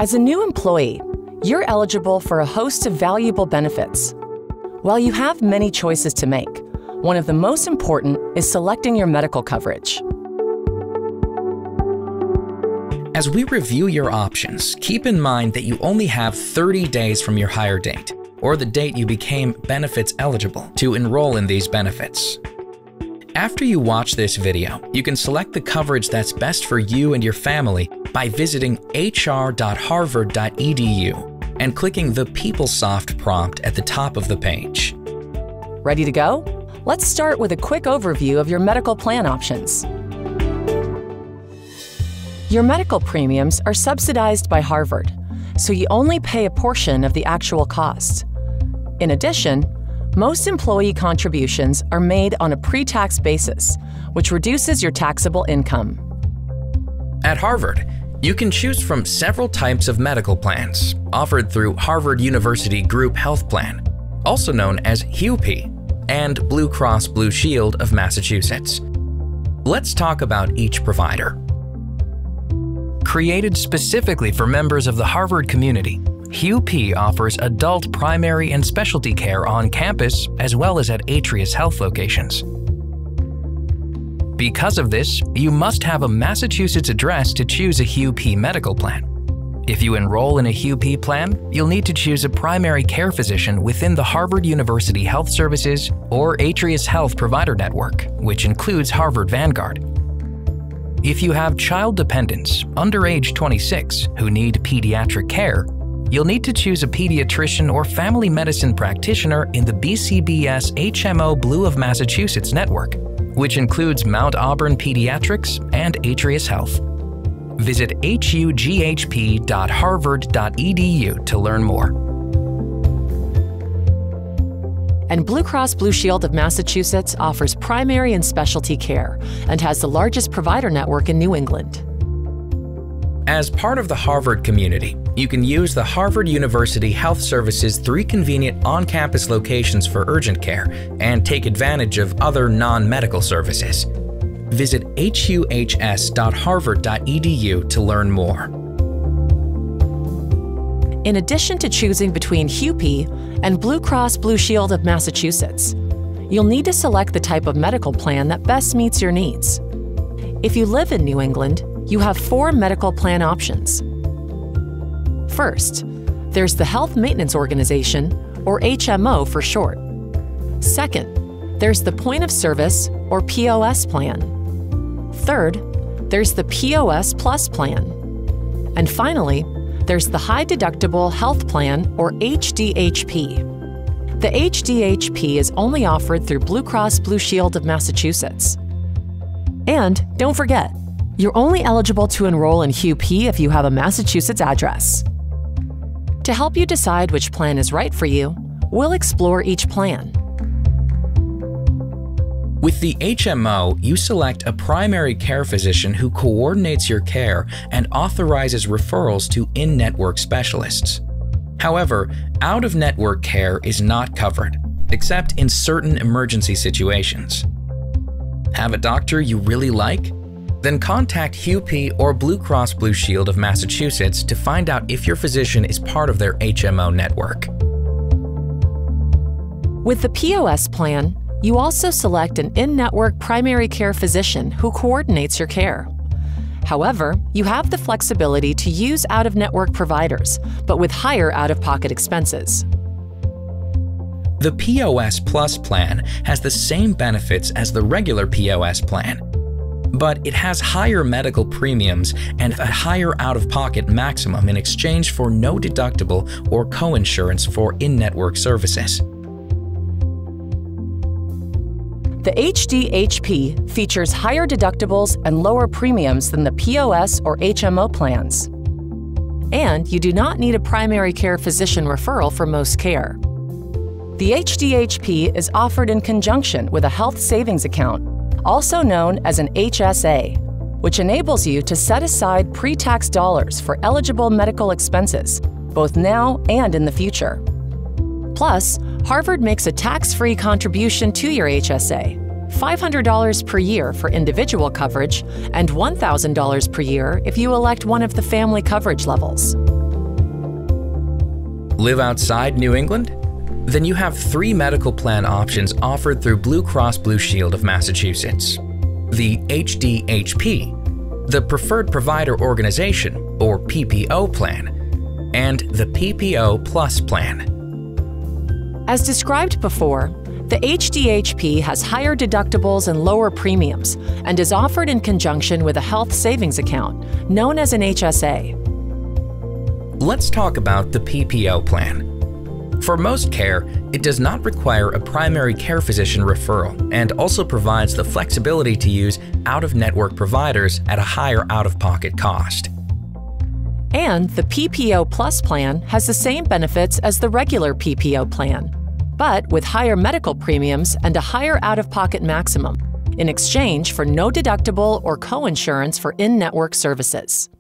As a new employee, you're eligible for a host of valuable benefits. While you have many choices to make, one of the most important is selecting your medical coverage. As we review your options, keep in mind that you only have 30 days from your hire date, or the date you became benefits eligible, to enroll in these benefits. After you watch this video, you can select the coverage that's best for you and your family by visiting hr.harvard.edu and clicking the PeopleSoft prompt at the top of the page. Ready to go? Let's start with a quick overview of your medical plan options. Your medical premiums are subsidized by Harvard, so you only pay a portion of the actual cost. In addition, most employee contributions are made on a pre-tax basis, which reduces your taxable income. At Harvard, you can choose from several types of medical plans offered through Harvard University Group Health Plan, also known as HUPE, and Blue Cross Blue Shield of Massachusetts. Let's talk about each provider. Created specifically for members of the Harvard community, HUPE offers adult primary and specialty care on campus as well as at Atrius Health locations. Because of this, you must have a Massachusetts address to choose a HUPE medical plan. If you enroll in a HUPE plan, you'll need to choose a primary care physician within the Harvard University Health Services or Atrius Health Provider Network, which includes Harvard Vanguard. If you have child dependents under age 26 who need pediatric care, you'll need to choose a pediatrician or family medicine practitioner in the BCBS HMO Blue of Massachusetts network, which includes Mount Auburn Pediatrics and Atrius Health. Visit hughp.harvard.edu to learn more. And Blue Cross Blue Shield of Massachusetts offers primary and specialty care and has the largest provider network in New England. As part of the Harvard community, you can use the Harvard University Health Services 3 convenient on-campus locations for urgent care and take advantage of other non-medical services. Visit huhs.harvard.edu to learn more. In addition to choosing between HUPE and Blue Cross Blue Shield of Massachusetts, you'll need to select the type of medical plan that best meets your needs. If you live in New England, you have 4 medical plan options. First, there's the Health Maintenance Organization, or HMO for short. Second, there's the Point of Service, or POS plan. Third, there's the POS Plus plan. And finally, there's the High Deductible Health Plan, or HDHP. The HDHP is only offered through Blue Cross Blue Shield of Massachusetts. And don't forget, you're only eligible to enroll in HUPE if you have a Massachusetts address. To help you decide which plan is right for you, we'll explore each plan. With the HMO, you select a primary care physician who coordinates your care and authorizes referrals to in-network specialists. However, out-of-network care is not covered, except in certain emergency situations. Have a doctor you really like? Then contact HUPE or Blue Cross Blue Shield of Massachusetts to find out if your physician is part of their HMO network. With the POS plan, you also select an in-network primary care physician who coordinates your care. However, you have the flexibility to use out-of-network providers, but with higher out-of-pocket expenses. The POS Plus plan has the same benefits as the regular POS plan, but it has higher medical premiums and a higher out-of-pocket maximum in exchange for no deductible or co-insurance for in-network services. The HDHP features higher deductibles and lower premiums than the POS or HMO plans. And you do not need a primary care physician referral for most care. The HDHP is offered in conjunction with a health savings account, also known as an HSA, which enables you to set aside pre-tax dollars for eligible medical expenses, both now and in the future. Plus, Harvard makes a tax-free contribution to your HSA, $500 per year for individual coverage and $1,000 per year if you elect one of the family coverage levels. Live outside New England? Then you have 3 medical plan options offered through Blue Cross Blue Shield of Massachusetts. The HDHP, the Preferred Provider Organization, or PPO plan, and the PPO Plus plan. As described before, the HDHP has higher deductibles and lower premiums and is offered in conjunction with a health savings account, known as an HSA. Let's talk about the PPO plan. For most care, it does not require a primary care physician referral and also provides the flexibility to use out-of-network providers at a higher out-of-pocket cost. And the PPO Plus plan has the same benefits as the regular PPO plan, but with higher medical premiums and a higher out-of-pocket maximum, in exchange for no deductible or co-insurance for in-network services.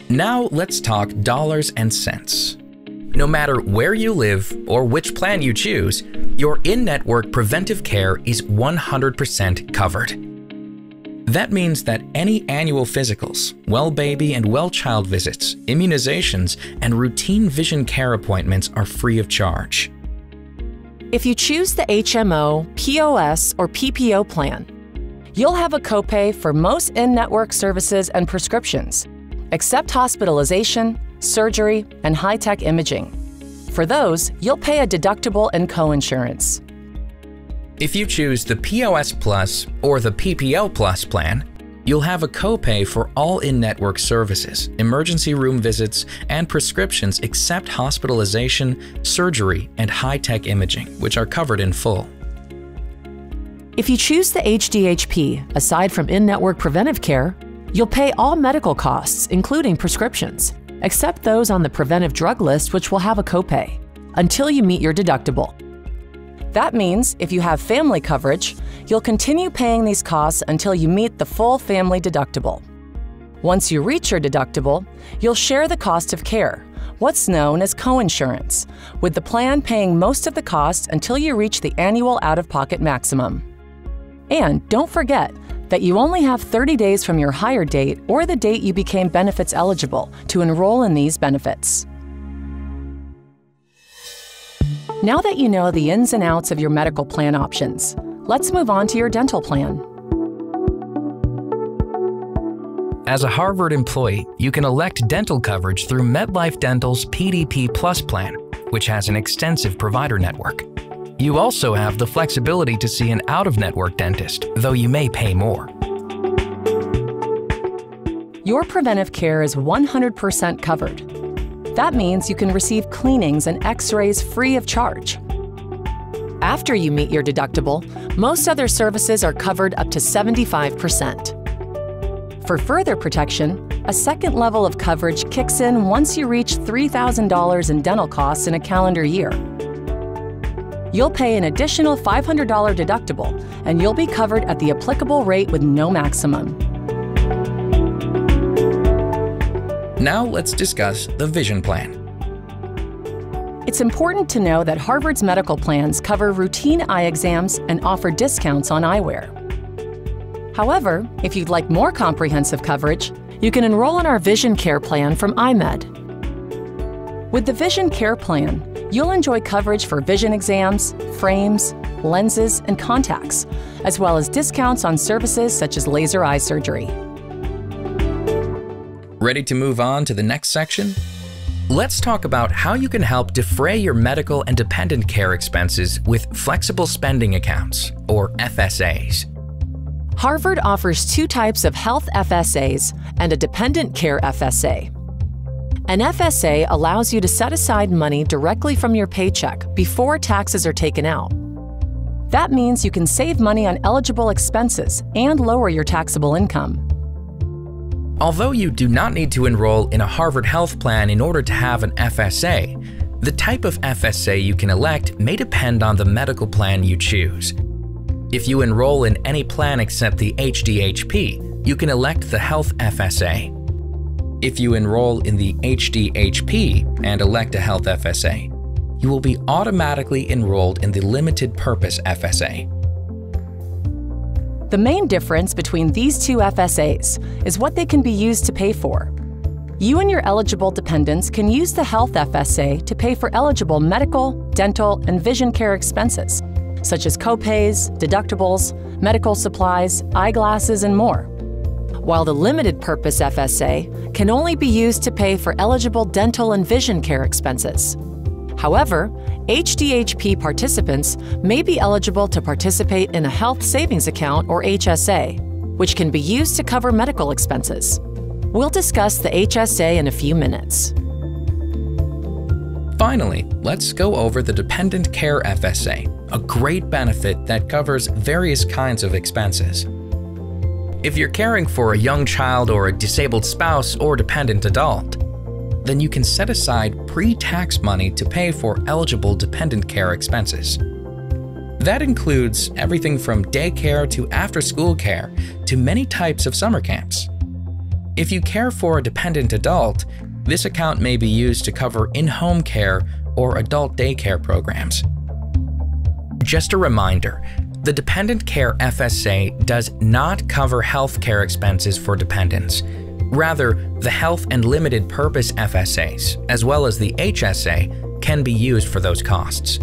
Now let's talk dollars and cents. No matter where you live or which plan you choose, your in-network preventive care is 100% covered. That means that any annual physicals, well baby and well child visits, immunizations, and routine vision care appointments are free of charge. If you choose the HMO, POS, or PPO plan, you'll have a copay for most in-network services and prescriptions, except hospitalization, surgery, and high-tech imaging. For those, you'll pay a deductible and co-insurance. If you choose the POS Plus or the PPO Plus plan, you'll have a copay for all in-network services, emergency room visits, and prescriptions except hospitalization, surgery, and high-tech imaging, which are covered in full. If you choose the HDHP, aside from in-network preventive care, you'll pay all medical costs, including prescriptions, except those on the preventive drug list, which will have a copay, until you meet your deductible. That means if you have family coverage, you'll continue paying these costs until you meet the full family deductible. Once you reach your deductible, you'll share the cost of care, what's known as co-insurance, with the plan paying most of the cost until you reach the annual out-of-pocket maximum. And don't forget that you only have 30 days from your hire date or the date you became benefits eligible to enroll in these benefits. Now that you know the ins and outs of your medical plan options, let's move on to your dental plan. As a Harvard employee, you can elect dental coverage through MetLife Dental's PDP Plus plan, which has an extensive provider network. You also have the flexibility to see an out-of-network dentist, though you may pay more. Your preventive care is 100% covered. That means you can receive cleanings and x-rays free of charge. After you meet your deductible, most other services are covered up to 75%. For further protection, a second level of coverage kicks in once you reach $3,000 in dental costs in a calendar year. You'll pay an additional $500 deductible, and you'll be covered at the applicable rate with no maximum. Now let's discuss the vision plan. It's important to know that Harvard's medical plans cover routine eye exams and offer discounts on eyewear. However, if you'd like more comprehensive coverage, you can enroll in our Vision Care plan from iMed. With the Vision Care plan, you'll enjoy coverage for vision exams, frames, lenses, and contacts, as well as discounts on services such as laser eye surgery. Ready to move on to the next section? Let's talk about how you can help defray your medical and dependent care expenses with flexible spending accounts, or FSAs. Harvard offers 2 types of health FSAs and a dependent care FSA. An FSA allows you to set aside money directly from your paycheck before taxes are taken out. That means you can save money on eligible expenses and lower your taxable income. Although you do not need to enroll in a Harvard health plan in order to have an FSA, the type of FSA you can elect may depend on the medical plan you choose. If you enroll in any plan except the HDHP, you can elect the Health FSA. If you enroll in the HDHP and elect a Health FSA, you will be automatically enrolled in the Limited Purpose FSA. The main difference between these 2 FSAs is what they can be used to pay for. You and your eligible dependents can use the Health FSA to pay for eligible medical, dental, and vision care expenses, such as copays, deductibles, medical supplies, eyeglasses, and more. While the limited purpose FSA can only be used to pay for eligible dental and vision care expenses. However, HDHP participants may be eligible to participate in a health savings account or HSA, which can be used to cover medical expenses. We'll discuss the HSA in a few minutes. Finally, let's go over the Dependent Care FSA, a great benefit that covers various kinds of expenses. If you're caring for a young child or a disabled spouse or dependent adult, then you can set aside pre-tax money to pay for eligible dependent care expenses. That includes everything from daycare to after-school care to many types of summer camps. If you care for a dependent adult, this account may be used to cover in-home care or adult daycare programs. Just a reminder, the Dependent Care FSA does not cover health care expenses for dependents. Rather, the Health and Limited Purpose FSAs, as well as the HSA, can be used for those costs.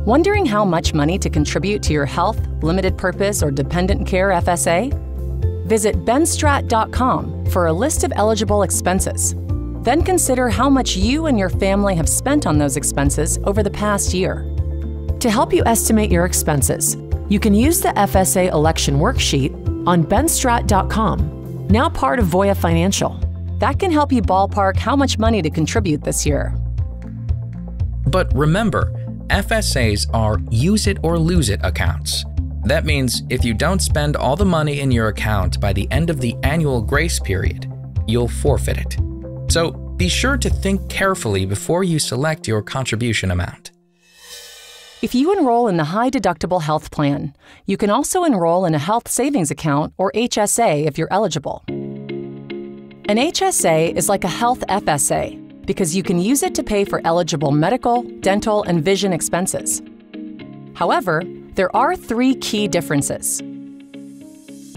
Wondering how much money to contribute to your Health, Limited Purpose, or Dependent Care FSA? Visit benstrat.com for a list of eligible expenses. Then consider how much you and your family have spent on those expenses over the past year. To help you estimate your expenses, you can use the FSA election worksheet on benstrat.com, now part of Voya Financial. That can help you ballpark how much money to contribute this year. But remember, FSAs are use it or lose it accounts. That means if you don't spend all the money in your account by the end of the annual grace period, you'll forfeit it. So be sure to think carefully before you select your contribution amount. If you enroll in the high-deductible health plan, you can also enroll in a health savings account or HSA if you're eligible. An HSA is like a health FSA because you can use it to pay for eligible medical, dental, and vision expenses. However, there are 3 key differences.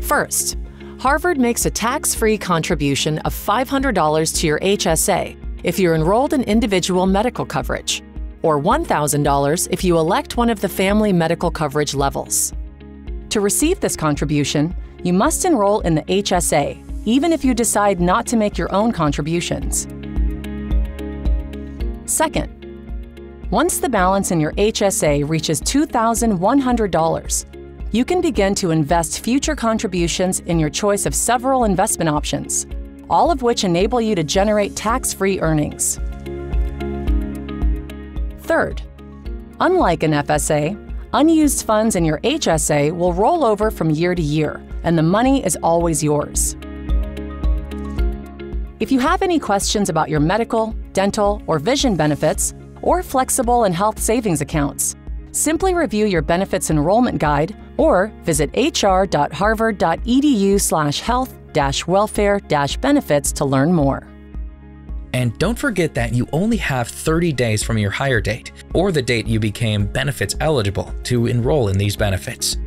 First, Harvard makes a tax-free contribution of $500 to your HSA if you're enrolled in individual medical coverage, or $1,000 if you elect one of the family medical coverage levels. To receive this contribution, you must enroll in the HSA, even if you decide not to make your own contributions. Second, once the balance in your HSA reaches $2,100, you can begin to invest future contributions in your choice of several investment options, all of which enable you to generate tax-free earnings. Third, unlike an FSA, unused funds in your HSA will roll over from year to year, and the money is always yours. If you have any questions about your medical, dental, or vision benefits, or flexible and health savings accounts, simply review your benefits enrollment guide or visit hr.harvard.edu/health-welfare-benefits to learn more. And don't forget that you only have 30 days from your hire date or the date you became benefits eligible to enroll in these benefits.